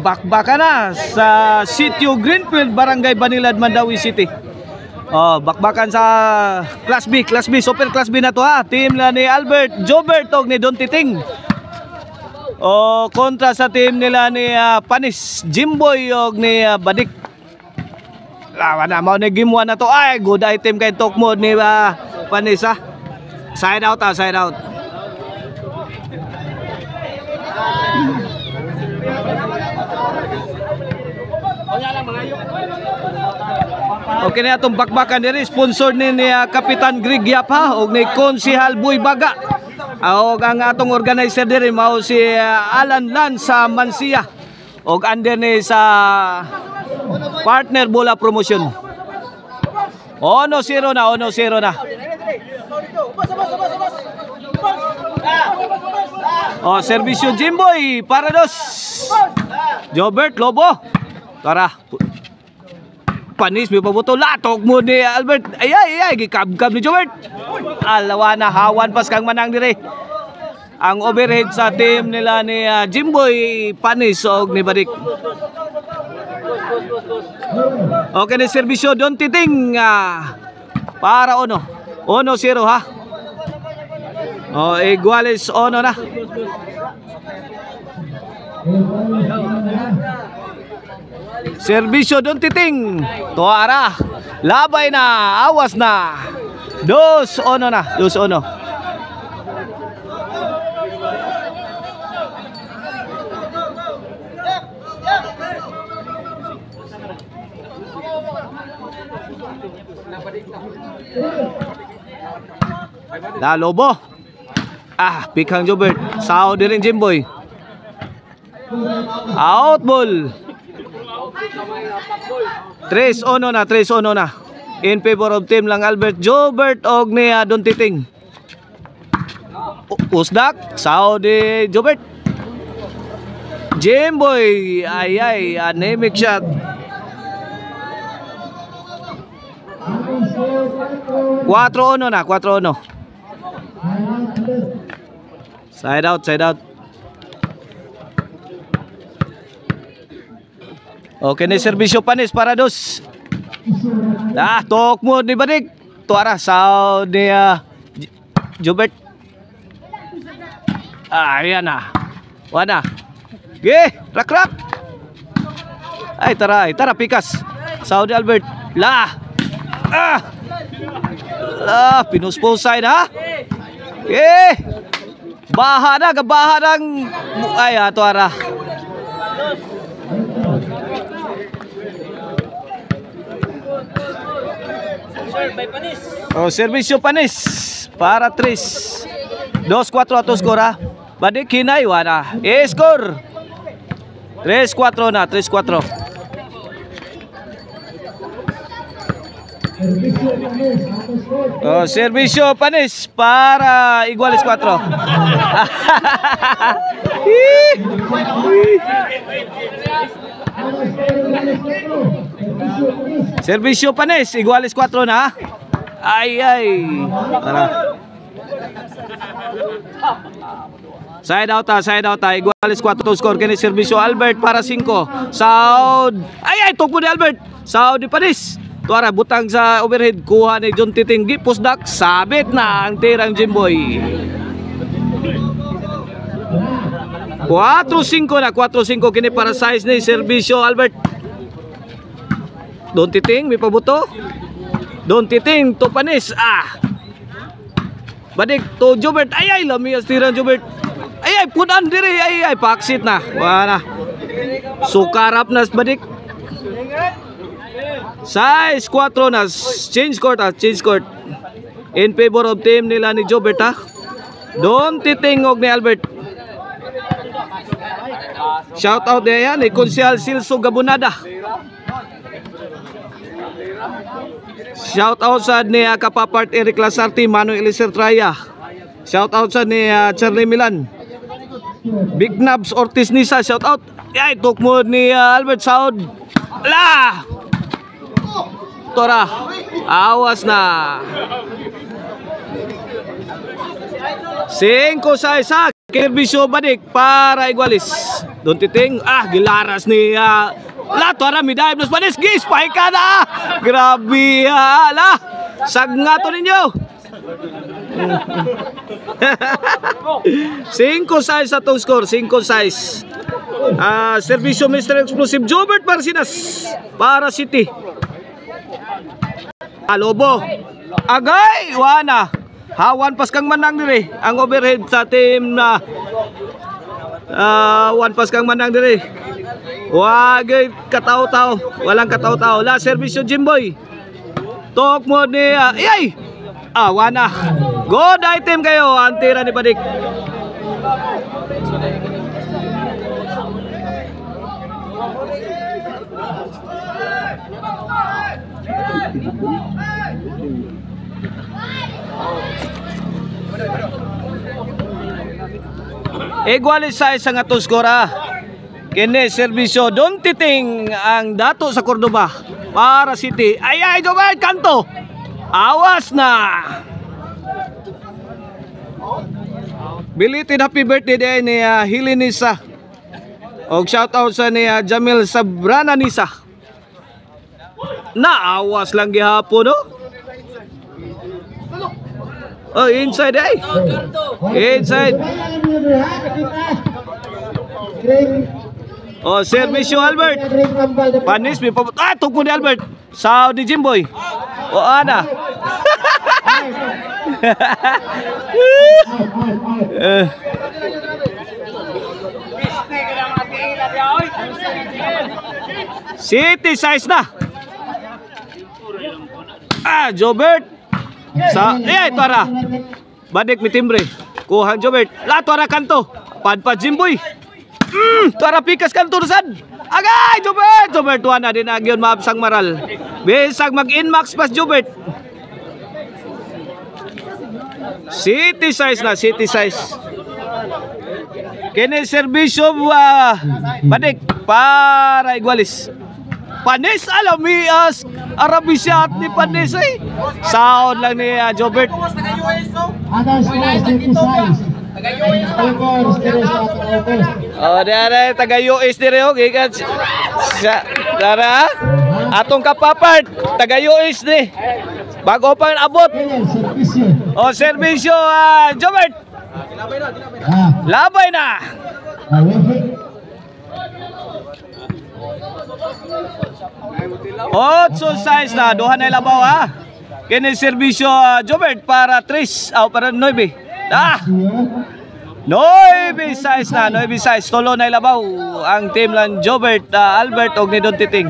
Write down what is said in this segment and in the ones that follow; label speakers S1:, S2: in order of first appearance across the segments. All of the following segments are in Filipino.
S1: bakbakan na sa Sitio Greenfield, Barangay Banilad, Mandawi City. Bakbakan sa Class B, Super Class B na to ha. Team na ni Albert Jobert og ni Don Titing. Kontra sa team nila ni Panis Jimboy og ni Badik. Lawan na mo ni game 1 na to. Ay, good item kay talk mode ni Panis ha. Side out ha, side out. Okay na itong bakbakan nila, sponsor ni Kapitan Greg Yap ha, o ni Konsihal Boy Baga. O ang atong organizer diri mao si Alan Lan sa Mansia. O under ni sa Partner Bola Promotion. 1-0 na, 1-0 na. Servisyo Jimboy para dos. Jobert Lobo. Tara. Panis may pabuto, latok mo ni Albert. Ay, gikab-kab ni Jobert. Alawa na, hawan pas kang manang dire. Ang overhead sa team nila ni Jimboy, Panis og ni Badik. Okay na servisyo Don Titing para 1-0 ha. Iguales 1 na. Servisyo Don Titing. Tuara. Labay na. Awas na. 2-1 na. 2-1. Lobo. Pikang Jobert. Sao din rin Jimboy. Out ball. 3-1 na, 3-1 na. In favor of team lang Albert Jobert og ni Don Titing. Usdak, sao di Jobert. Jimboy, ay, anemic shot. 4-1 na, 4-1. Side out, side out. Okay na servisyo Panis para dos. Tok mo ni Badik. Tuara sa ni Jobert. Ayan na. Wana. Rak. Ay, tara pikas. Saudi Albert. Pinuspose ha. Baha ng ay tuara. Servisyo Panis para 3. 2-4 ato skor ha. Badik hinay wana. Score. 3-4 na, 3-4. Servisyo Panis para iguales 4. Servisyo Panis iguales 4 na. Ay. Tara. Side out ha. Iguales 4 score kini servisyo Albert para 5. Saud. Ay, tukbo ni Albert. Saud di Panis. Tuara butang sa overhead, kuha ni John Titing, gipusdak, sabit na ang tirang Jimboy. 4-5 na, 4-5 kini para size ni servisyo Albert. Don Titing may pabuto. Don Titing to Panis. Badik to Jobert. Ay, lamias tirang Jobert. Ay, punan diri. Ay, paksit na. Wala. Sukarap na Badik. Size 4 na. Change court. In favor of team nila ni Jobert ha. Don Titing og ni Albert. Shout out din yan ni Konsihal Silso Gabunada. Shout out sa ni Kapapart Eric Lasarte, Manuel Eliser Traya. Shout out sa ni Charlie Milan. Big Nabs Ortiz Nisa, shout out. Ay, tukmo ni Albert Saud. Tora, awas na. 5-6 Serbisyo Badik para Igualis. Don Titing, gilaras ni Lato Arami dahil plus Panis, gispay ka na! Grabe ala! Sagna to ninyo! 5-6 sa itong score, 5-6. Serbisyo Mr. Explosive Jobert Marcinas para City. Lobo. Agay! Wana. One pass kang manang dire. Ang overhead sa team na one pass kang manang dire. Wagay kataw-taw. Walang kataw-taw. La serbisyo Jimboy. Tok mo ni iyay. Wana. Good item kayo. Ang tira ni Badik. Igualis sa isang atong skora. Kini serbisyo Don Titing ang dato sa Cordoba para City. Ay, Jobert, kanto. Awas na. Belated happy birthday day ni Hilinisa. Og shoutout sa ni Jamil Sabrana Nisa. Naawas lang gihapon, no? Inside ay. Inside. Serbisyo Albert. Panis mi pa. Tugmo ni Albert. Sa ni Jimboy. Ana. City size na. Jobert. Ito ara. Badik mi timbre. Kuhan Jobert. Lato ara kanto. Padpad Jimboy. Tuara pikas kanto sad. Agay Jobert. Jobert wana din agyon maabsang maral. Bisag mag-inmax pas Jobert. City size na, city size. Kini serbisyo Badik para Igualis. Panis alamias Arabisiat ni Panis ay. Sound lang ni Jobert. Dara taga-US dire og gikan dara atong kapapart taga-US ni. Bago pa abot. Serbisyo Jobert. Labay na. Otso size na, duha na ilabaw Kini serbisyo Jobert para 3 para 9. 9 size na, 9 size. Tolo na ilabaw ang team lang Jobert, Albert og ni Don Titing.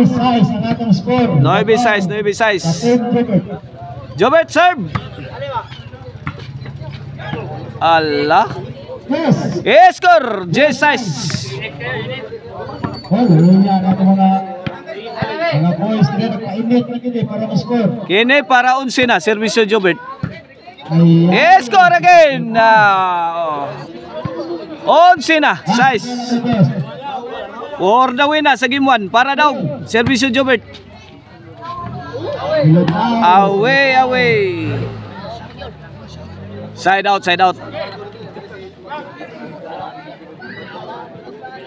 S2: Size ang atong score.
S1: 9 size. Jobert serve. Allah. Yes, score. J size.
S2: Mga boys dito kainit na gini para ma-score.
S1: Kini para 11 na serbisyo Jobert. Yes, score again. 11 na size. For the win na sa game 1 para daw serbisyo Jobert. Away. Side out.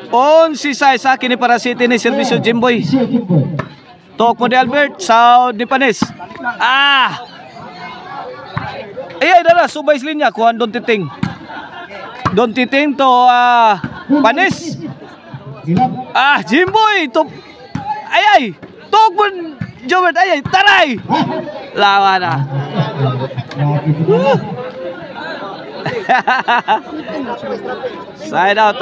S1: 11 size kini para City ni serbisyo Jimboy. Tok mo di Albert, sound ni Panis. Ay dala subay linya kuan Don Titing. Don Titing to Panis. Jimboy to ay tok mo Jobert ay taray. Lawa na. Side out.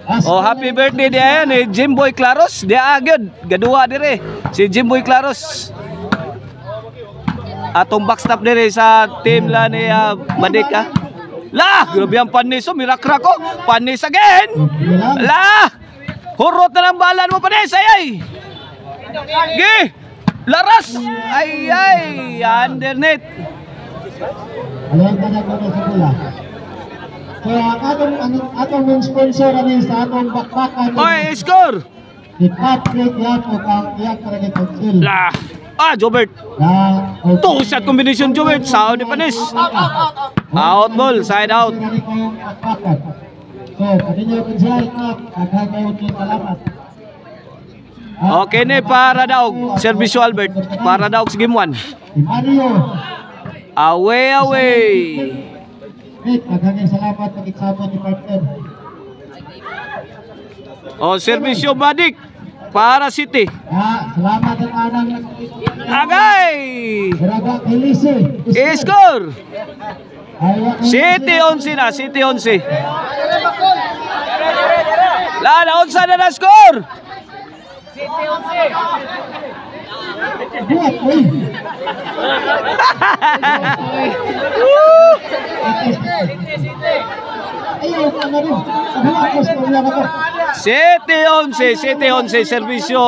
S1: Happy birthday dia ni Jimboy Claros. Dia agad gadua dire si Jimboy Claros. Atong backstop dire sa team la ni Badik grabe ang Panis mirakra ko. Panis again. Hurot na ng balan mo Panis. Ay. Gi. Laras. Ay. Undernet.
S2: Alam ka na ko sa bola. Kaya atong sponsor ani sa atong bakbakan.
S1: Score.
S2: I-upgrade yan po ang iyang karagay konsil.
S1: La. Jobert. Two shot combination Jobert. Sound ni Panis. Out ball, side out.
S2: So, paninyo kung siya ikap, agagawin yung salamat.
S1: Okay ni para daw Servisyo Albert. Para daw sa game 1.
S2: Mario.
S1: Away.
S2: Maghangin salamat pag-ikama ni partner.
S1: Servisyo Badik para City.
S2: Salamat ang anang
S1: Agay.
S2: Braga Elise.
S1: Score. City 11 na, City 11. La, naunsa na score.
S2: Buat, uy. Ayaw ka na rin. Buat ko sa ulang ako.
S1: City 11, Servisyo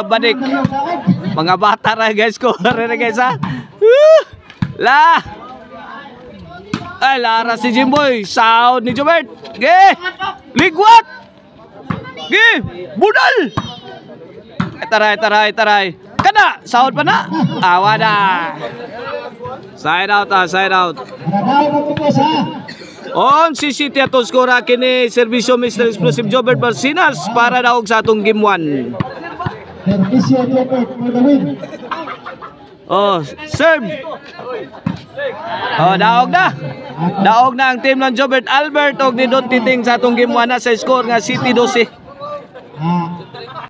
S1: Badik. Mga bata na guys, score na guys ha. La. Ay, lara si Jimboy. Sound ni Jobert. Ge. Ligwat. Ge. Budal. Taray. Kana. Sound pa na. Wala. Side out.
S2: Nadaw mo po po sa.
S1: On si City ato skora kini Servisyo Mr. Explosive Jobert Barcinas para daw sa atong game 1.
S2: Servisyo Jobert for the win.
S1: Serve. Daog na ang team ng Jobert Albert og ni Don Titing sa atong game 1 na sa score nga City 12.